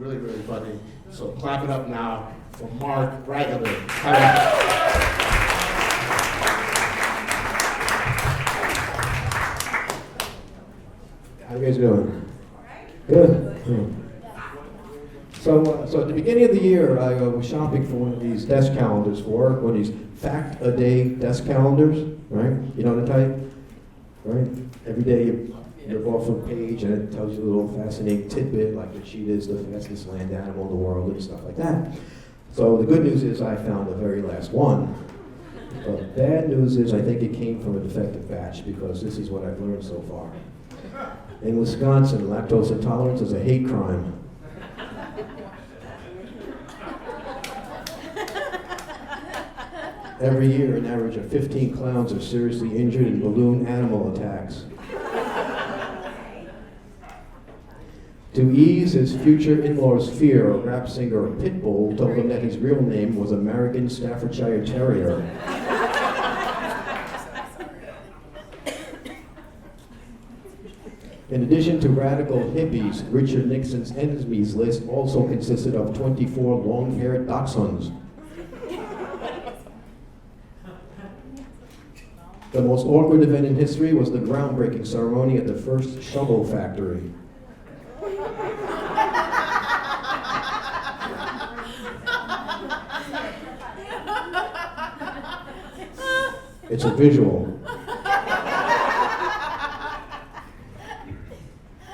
really, really funny. So clap it up now for Marc Ragovin. How you guys doing? Good. Good. So at the beginning of the year, I was shopping for one of these desk calendars for work, one of these fact-a-day desk calendars, right? You know the type, right? Every day you rip off a page and it tells you a little fascinating tidbit, like the cheetah is the fastest land animal in the world and stuff like that. So the good news is I found the very last one. The bad news is I think it came from a defective batch, because this is what I've learned so far. In Wisconsin, lactose intolerance is a hate crime. Every year, an average of 15 clowns are seriously injured in balloon animal attacks. To ease his future in-law's fear, rap singer Pitbull told him that his real name was American Staffordshire Terrier. In addition to radical hippies, Richard Nixon's enemies list also consisted of 24 long-haired dachshunds. The most awkward event in history was the groundbreaking ceremony at the first shovel factory. It's a visual.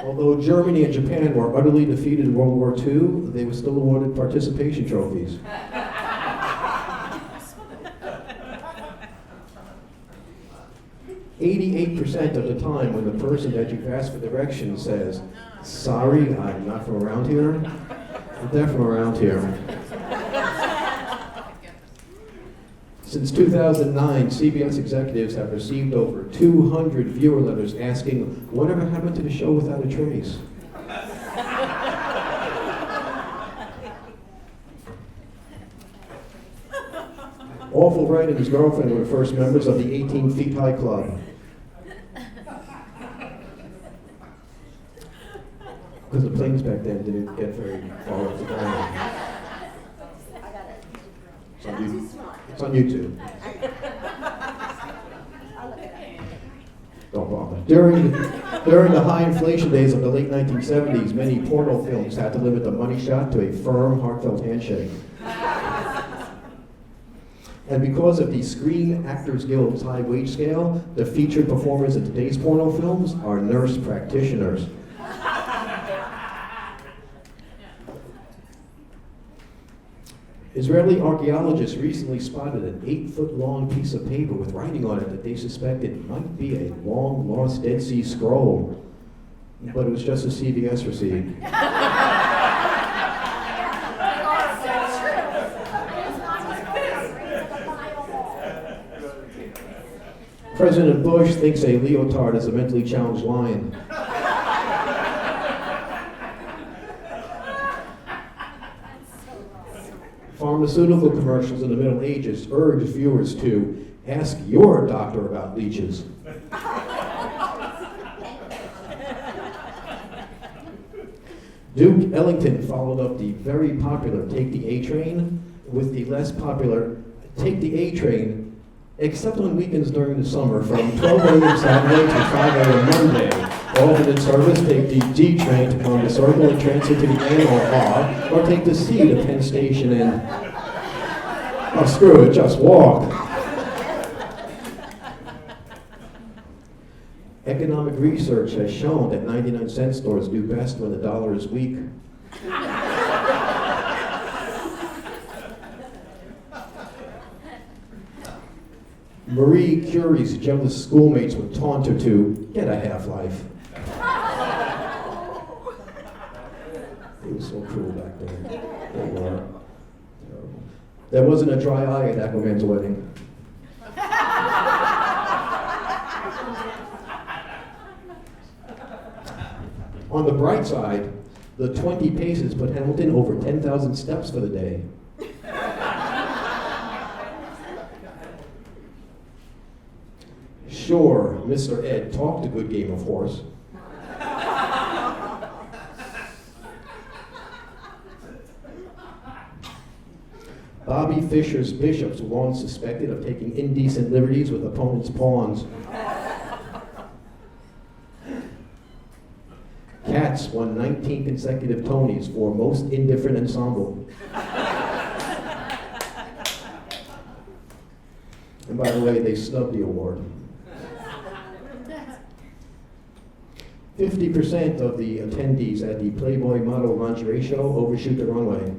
Although Germany and Japan were utterly defeated in World War II, they were still awarded participation trophies. 88% of the time when the person that you've asked for directions says, "Sorry, I'm not from around here," they're from around here. Since 2009, CBS executives have received over 200 viewer letters asking, "Whatever happened to the show Without a Trace?" Awful Wright and his girlfriend were the first members of the 18 Feet High Club. Because the planes back then didn't get very far off the ground. It's on YouTube. Don't bother. During the high inflation days of the late 1970s, many porno films had to limit the money shot to a firm, heartfelt handshake. And because of the Screen Actors Guild's high wage scale, the featured performers in today's porno films are nurse practitioners. Israeli archaeologists recently spotted an 8-foot-long piece of paper with writing on it that they suspected might be a long-lost Dead Sea Scroll, but it was just a CBS receipt. President Bush thinks a leotard is a mentally challenged lion. Pharmaceutical commercials in the Middle Ages urged viewers to ask your doctor about leeches. Duke Ellington followed up the very popular Take the A Train with the less popular Take the A Train, except on weekends during the summer from 12 a.m. Saturday to 5 a.m. Monday. Alternate service, take the D train to Columbus Circle and transit to the N or R, or take the C to Penn Station and, oh screw it, just walk. Economic research has shown that 99-cent stores do best when the dollar is weak. Marie Curie's jealous schoolmates would taunt her to get a half-life. It was so cruel back then. They were terrible. There wasn't a dry eye at Aquaman's wedding. On the bright side, the 20 paces put Hamilton over 10,000 steps for the day. Sure, Mr. Ed talked a good game of horse. Bobby Fischer's bishops were long suspected of taking indecent liberties with opponents' pawns. Cats won 19 consecutive Tonys for Most Indifferent Ensemble. And by the way, they snubbed the award. 50% of the attendees at the Playboy model lingerie show overshoot the runway.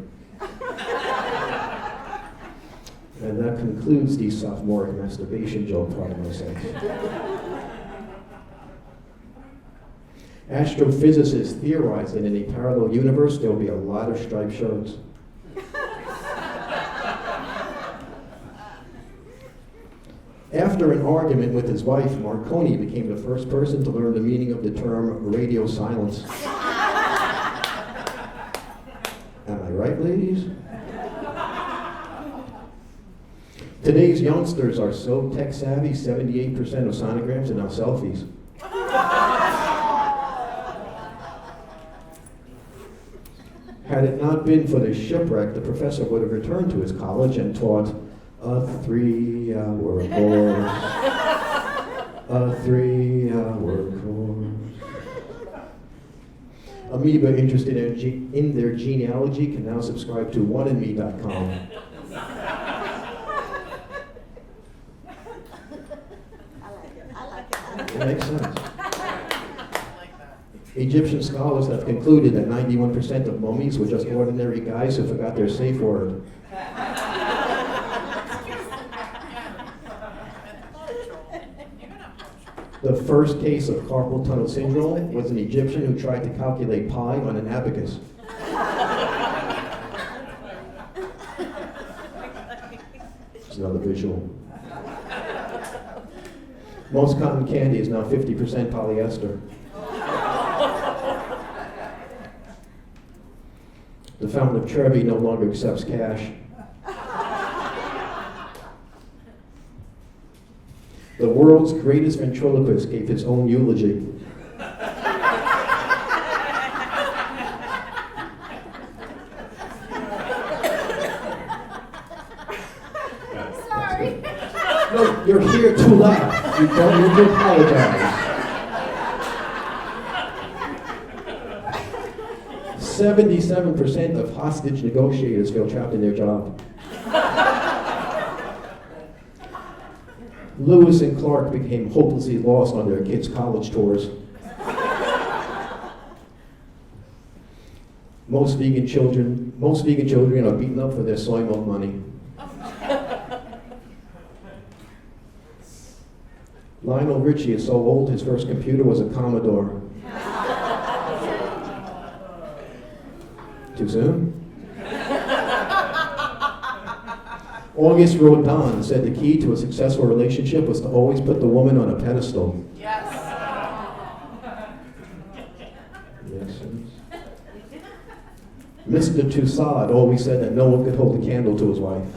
And that concludes the sophomoric masturbation joke part of my section. Astrophysicists theorize that in a parallel universe there will be a lot of striped shirts. After an argument with his wife, Marconi became the first person to learn the meaning of the term radio silence. Am I right, ladies? Today's youngsters are so tech savvy, 78% of sonograms are now selfies. Had it not been for the shipwreck, the professor would have returned to his college and taught a 3-hour course. A 3-hour course. Amoeba interested in their genealogy can now subscribe to oneandme.com. It makes sense. Egyptian scholars have concluded that 91% of mummies were just ordinary guys who forgot their safe word. The first case of carpal tunnel syndrome was an Egyptian who tried to calculate pi on an abacus. It's another visual. Most cotton candy is now 50% polyester. The Fountain of Trevi no longer accepts cash. The world's greatest ventriloquist gave his own eulogy. Sorry. No, you're here to laugh. You don't need to apologize. 77% of hostage negotiators feel trapped in their job. Lewis and Clark became hopelessly lost on their kids' college tours. Most vegan children are beaten up for their soy milk money. Lionel Richie is so old his first computer was a Commodore. Too soon? August Rodin said the key to a successful relationship was to always put the woman on a pedestal. Yes. Yes. Mr. Toussaint always said that no one could hold a candle to his wife.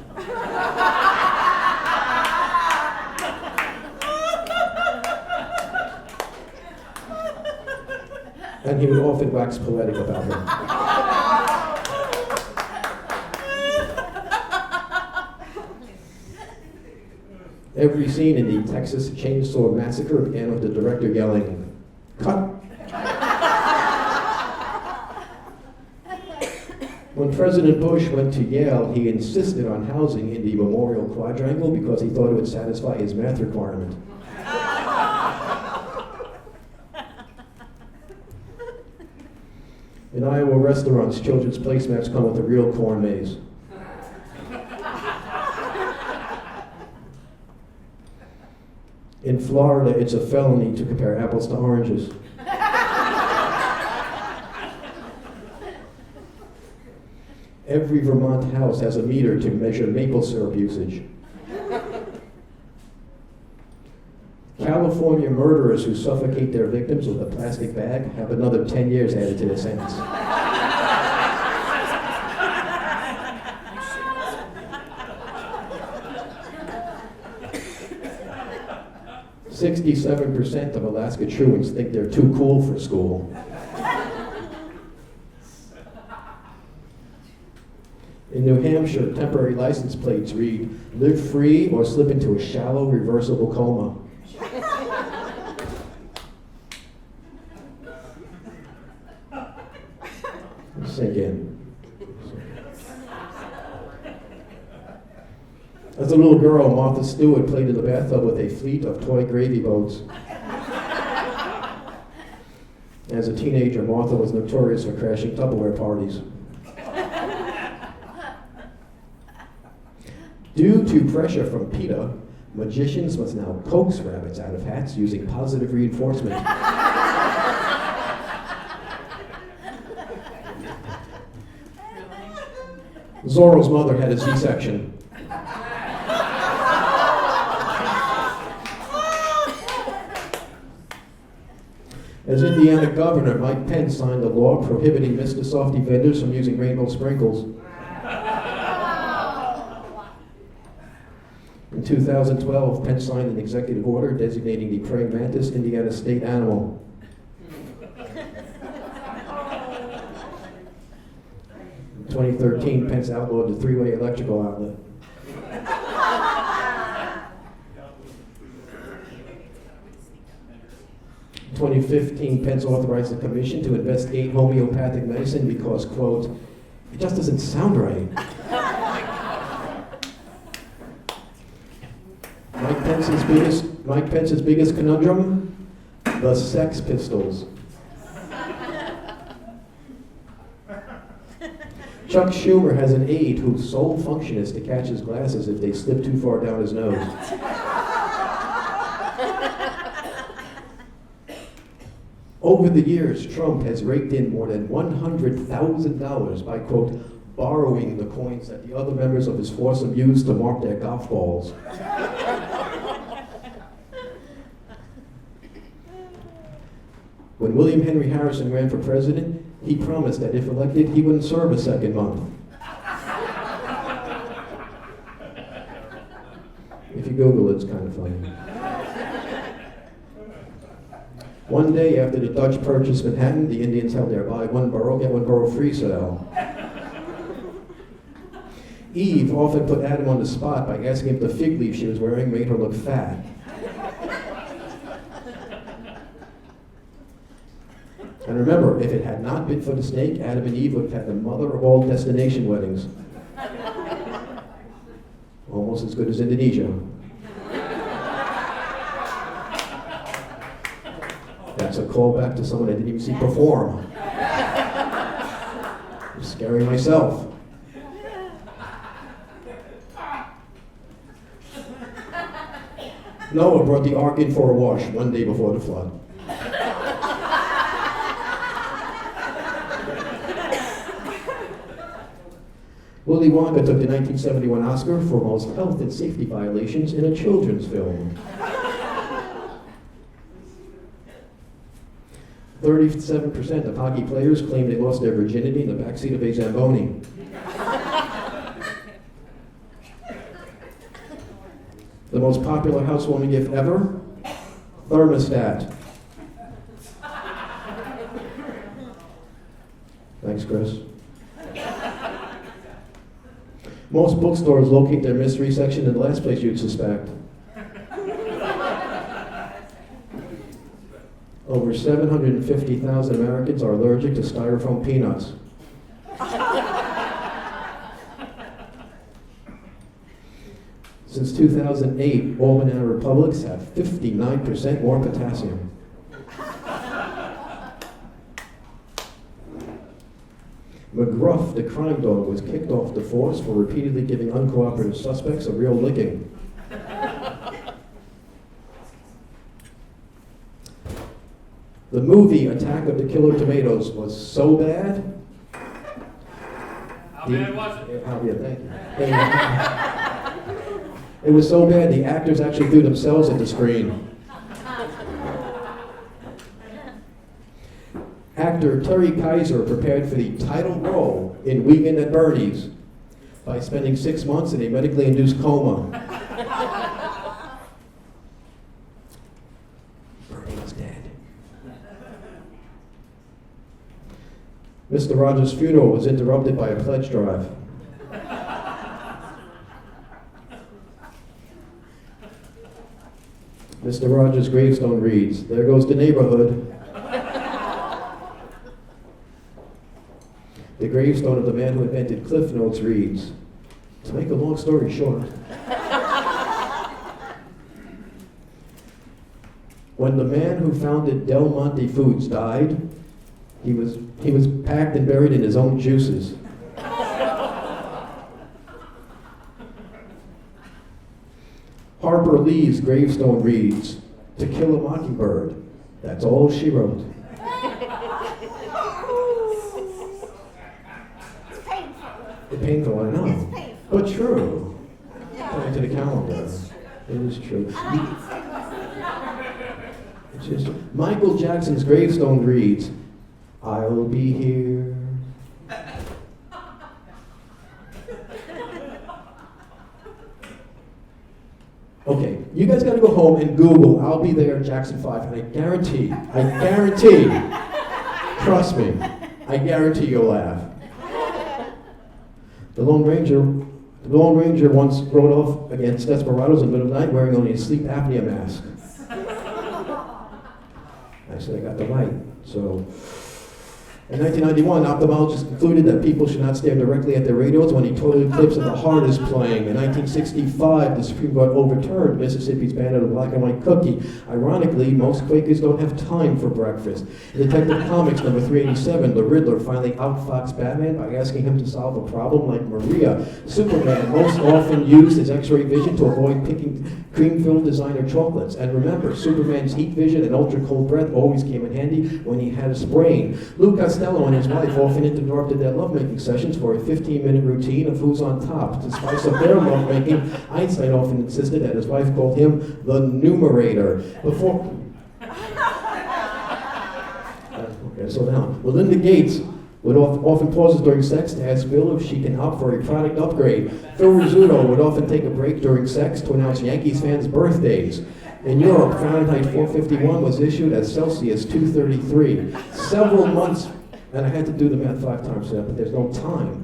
And he would often wax poetic about her. Every scene in the Texas Chainsaw Massacre began with the director yelling, "Cut!" When President Bush went to Yale, he insisted on housing in the Memorial Quadrangle because he thought it would satisfy his math requirement. In Iowa restaurants, children's placemats come with a real corn maze. In Florida, it's a felony to compare apples to oranges. Every Vermont house has a meter to measure maple syrup usage. California murderers who suffocate their victims with a plastic bag have another 10 years added to their sentence. 67% of Alaska truants think they're too cool for school. In New Hampshire, temporary license plates read, "Live free or slip into a shallow reversible coma." Sink in. As a little girl, Martha Stewart played in the bathtub with a fleet of toy gravy boats. As a teenager, Martha was notorious for crashing Tupperware parties. Due to pressure from PETA, magicians must now coax rabbits out of hats using positive reinforcement. Zorro's mother had a C-section. As Indiana governor, Mike Pence signed a law prohibiting Mr. Softy vendors from using rainbow sprinkles. In 2012, Pence signed an executive order designating the praying mantis Indiana state animal. In 2013, Pence outlawed the three-way electrical outlet. 2015, Pence authorized a commission to investigate homeopathic medicine because, quote, "it just doesn't sound right." Mike Pence's biggest conundrum? The Sex Pistols. Chuck Schumer has an aide whose sole function is to catch his glasses if they slip too far down his nose. Over the years, Trump has raked in more than $100,000 by, quote, borrowing the coins that the other members of his foursome used to mark their golf balls. When William Henry Harrison ran for president, he promised that if elected, he wouldn't serve a second month. If you Google it, it's kind of funny. One day after the Dutch purchased Manhattan, the Indians held their buy one borough, get one borough free sale. Eve often put Adam on the spot by asking if the fig leaf she was wearing made her look fat. And remember, if it had not been for the snake, Adam and Eve would have had the mother of all destination weddings. Almost as good as Indonesia. That's a callback to someone I didn't even see perform. I'm scaring myself. Noah brought the ark in for a wash one day before the flood. Willy Wonka took the 1971 Oscar for most health and safety violations in a children's film. 37% of hockey players claim they lost their virginity in the backseat of a Zamboni. The most popular housewarming gift ever? Thermostat. Thanks, Chris. Most bookstores locate their mystery section in the last place you'd suspect. Over 750,000 Americans are allergic to styrofoam peanuts. Since 2008, all banana republics have 59% more potassium. McGruff, the crime dog, was kicked off the force for repeatedly giving uncooperative suspects a real licking. The movie Attack of the Killer Tomatoes was so bad. How bad was it? Thank you. It was so bad the actors actually threw themselves at the screen. Actor Terry Kaiser prepared for the title role in Weekend at Bernie's by spending 6 months in a medically induced coma. Bernie was dead. Mr. Rogers' funeral was interrupted by a pledge drive. Mr. Rogers' gravestone reads, "There goes the neighborhood." The gravestone of the man who invented Cliff Notes reads, to make a long story short, when the man who founded Del Monte Foods died, he was packed and buried in his own juices. Harper Lee's gravestone reads, "To Kill a Mockingbird." That's all she wrote. It's painful. It's painful, I know. It's painful. But true. Yeah. According to the calendar. It is true. It's just true. Michael Jackson's gravestone reads, "I'll be here." Okay, you guys gotta go home and Google "I'll be there" Jackson 5, and I guarantee, trust me, I guarantee you'll laugh. The Lone Ranger once rode off against desperados in the middle of the night wearing only a sleep apnea mask. Actually, I got the right. So, in 1991, ophthalmologists concluded that people should not stare directly at their radios when a total eclipse of the heart is playing. In 1965, the Supreme Court overturned Mississippi's ban on the black and white cookie. Ironically, most Quakers don't have time for breakfast. In Detective Comics number 387, the Riddler finally outfoxed Batman by asking him to solve a problem like Maria. Superman most often used his X-ray vision to avoid picking cream-filled designer chocolates. And remember, Superman's heat vision and ultra-cold breath always came in handy when he had a sprain. Lou Costello and his wife often interrupted their lovemaking sessions for a 15-minute routine of who's on top. To spice up their lovemaking, Einstein often insisted that his wife called him the numerator. Okay, so now, Melinda Gates would often pauses during sex to ask Bill if she can opt for a product upgrade. Phil Rizzuto would often take a break during sex to announce Yankees fans' birthdays. In Europe, Fahrenheit 451 was issued as Celsius 233. Several months, and I had to do the math 5 times for that, but there's no time.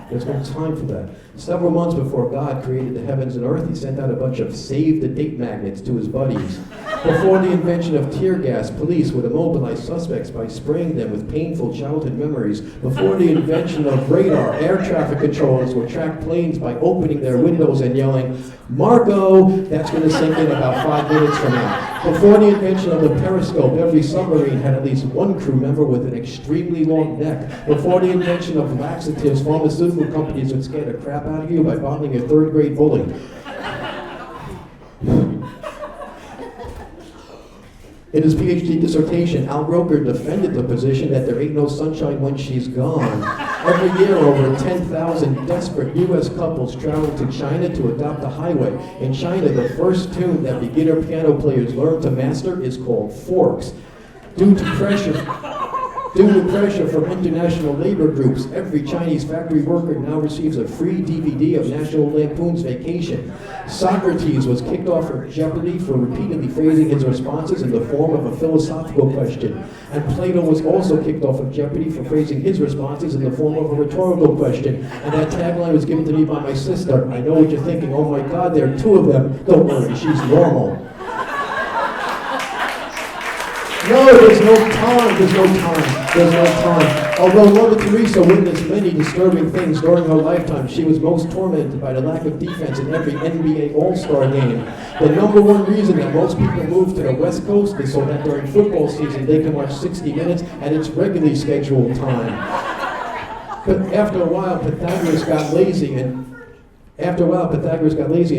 There's no time for that. Several months before God created the heavens and earth, he sent out a bunch of save-the-date magnets to his buddies. Before the invention of tear gas, police would immobilize suspects by spraying them with painful childhood memories. Before the invention of radar, air traffic controllers would track planes by opening their windows and yelling, "Marco!" That's going to sink in about 5 minutes from now. Before the invention of the periscope, every submarine had at least one crew member with an extremely long neck. Before the invention of laxatives, pharmaceutical companies would scare the crap out of you by bottling a 3rd-grade bully. In his PhD dissertation, Al Roker defended the position that there ain't no sunshine when she's gone. Every year, over 10,000 desperate U.S. couples travel to China to adopt a highway. In China, the first tune that beginner piano players learn to master is called Forks. Due to pressure from international labor groups, every Chinese factory worker now receives a free DVD of National Lampoon's Vacation. Socrates was kicked off from Jeopardy for repeatedly phrasing his responses in the form of a philosophical question. And Plato was also kicked off of Jeopardy for phrasing his responses in the form of a rhetorical question. And that tagline was given to me by my sister. I know what you're thinking. Oh my God, there are 2 of them. Don't worry, she's normal. No, there's no time. Although Mother Teresa witnessed many disturbing things during her lifetime, she was most tormented by the lack of defense in every NBA All-Star game. The number one reason that most people move to the West Coast is so that during football season they can watch 60 minutes at its regularly scheduled time. But after a while, Pythagoras got lazy and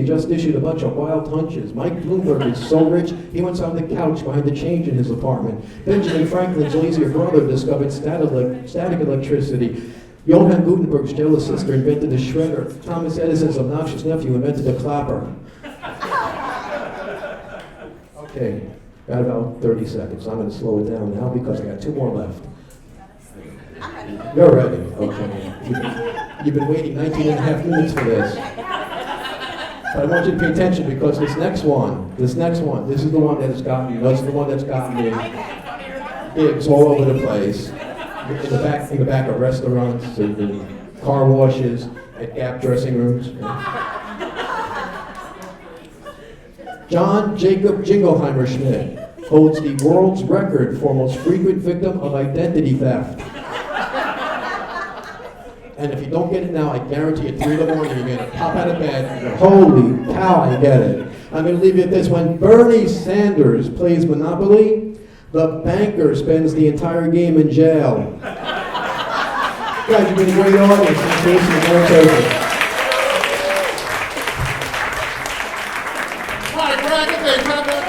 just issued a bunch of wild hunches. Mike Bloomberg is so rich, he once found the couch behind the change in his apartment. Benjamin Franklin's lazier brother discovered static electricity. Johann Gutenberg's jealous sister invented the shredder. Thomas Edison's obnoxious nephew invented the clapper. Okay, got about 30 seconds. I'm going to slow it down now because I got 2 more left. You're ready. Okay. You've been waiting 19 and a half minutes for this. But I want you to pay attention because this next one, this is the one that's gotten me gigs all over the place. In the back of restaurants, in car washes, at Gap dressing rooms. John Jacob Jingleheimer Schmidt holds the world's record for most frequent victim of identity theft. And if you don't get it now, I guarantee at 3 in the morning, you're going to pop out of bed and go, holy cow, I get it. I'm going to leave you at this. When Bernie Sanders plays Monopoly, the banker spends the entire game in jail. Guys, you've been a great audience. Thanks for listening. Marc Ragovin,